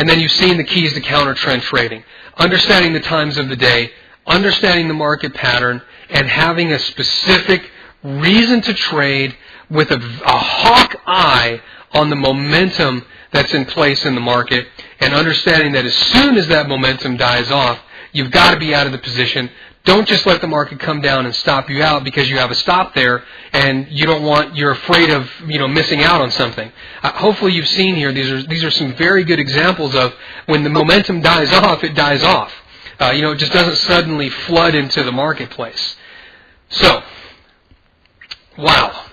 And then you've seen the keys to counter trend trading. Understanding the times of the day, understanding the market pattern, and having a specific reason to trade with a hawk eye on the momentum that's in place in the market, and understanding that as soon as that momentum dies off, you've got to be out of the position. Don't just let the market come down and stop you out because you have a stop there and you're afraid of missing out on something. Hopefully you've seen here, these are some very good examples of when the momentum dies off, it dies off. It just doesn't suddenly flood into the marketplace. So, wow.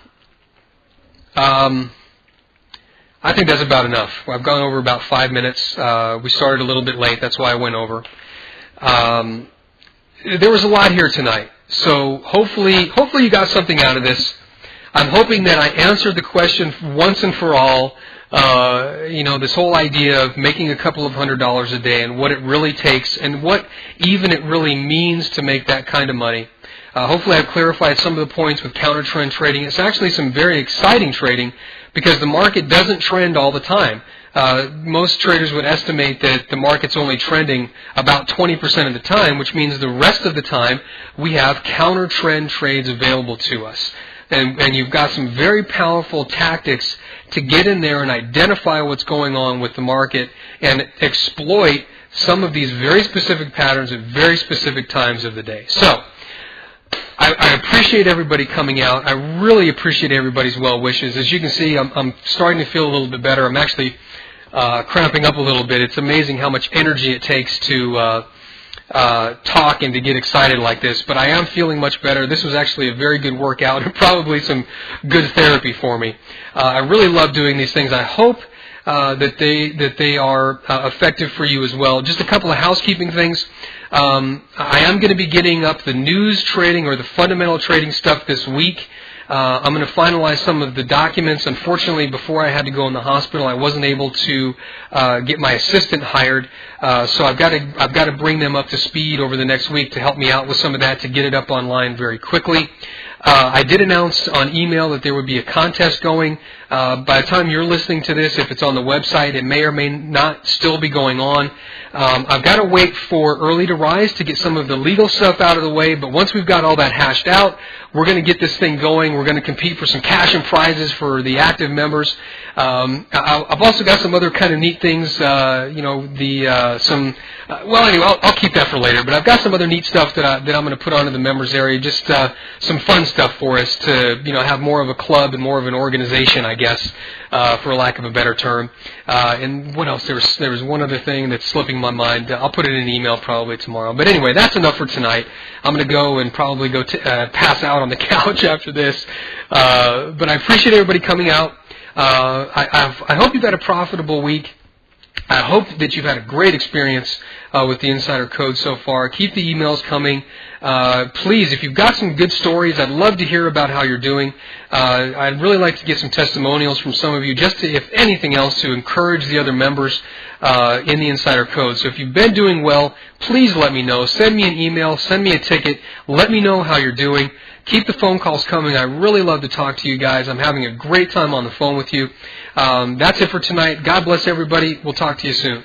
I think that's about enough. I've gone over about 5 minutes. We started a little bit late, that's why I went over. There was a lot here tonight, so hopefully you got something out of this. I'm hoping that I answered the question once and for all. This whole idea of making a couple of $100s a day and what it really takes and what even it really means to make that kind of money. Hopefully I've clarified some of the points with counter trend trading. It's actually some very exciting trading because the market doesn't trend all the time. Most traders would estimate that the market's only trending about 20% of the time, which means the rest of the time we have counter trend trades available to us. And you've got some very powerful tactics to get in there and identify what's going on with the market and exploit some of these very specific patterns at very specific times of the day. So, I appreciate everybody coming out. I really appreciate everybody's well wishes. As you can see, I'm starting to feel a little bit better. I'm actually cramping up a little bit. It's amazing how much energy it takes to talk and to get excited like this. But I am feeling much better. This was actually a very good workout and probably some good therapy for me. I really love doing these things. I hope that they are effective for you as well. Just a couple of housekeeping things. I am going to be getting up the news trading or the fundamental trading stuff this week. I'm going to finalize some of the documents. Unfortunately, before I had to go in the hospital, I wasn't able to get my assistant hired. So I've got to bring them up to speed over the next week to help me out with some of that to get it up online very quickly. I did announce on email that there would be a contest going. By the time you're listening to this, if it's on the website, it may or may not still be going on. I've got to wait for Early to Rise to get some of the legal stuff out of the way, but once we've got all that hashed out, we're going to get this thing going. We're going to compete for some cash and prizes for the active members. I've also got some other kind of neat things, anyway, I'll keep that for later, but I've got some other neat stuff that I'm going to put onto the members area, just some fun stuff for us to, have more of a club and more of an organization, I guess, for lack of a better term. And what else? There was one other thing that's slipping my mind. I'll put it in an email probably tomorrow. But anyway, that's enough for tonight. I'm going to go and probably pass out on the couch after this. But I appreciate everybody coming out. I hope you've had a profitable week. I hope that you've had a great experience with the Insider Code so far. Keep the emails coming. Please, if you've got some good stories, I'd love to hear about how you're doing. I'd really like to get some testimonials from some of you, just to, if anything else, to encourage the other members in the Insider Code. So if you've been doing well, please let me know. Send me an email. Send me a ticket. Let me know how you're doing. Keep the phone calls coming. I really love to talk to you guys. I'm having a great time on the phone with you. That's it for tonight. God bless everybody. We'll talk to you soon.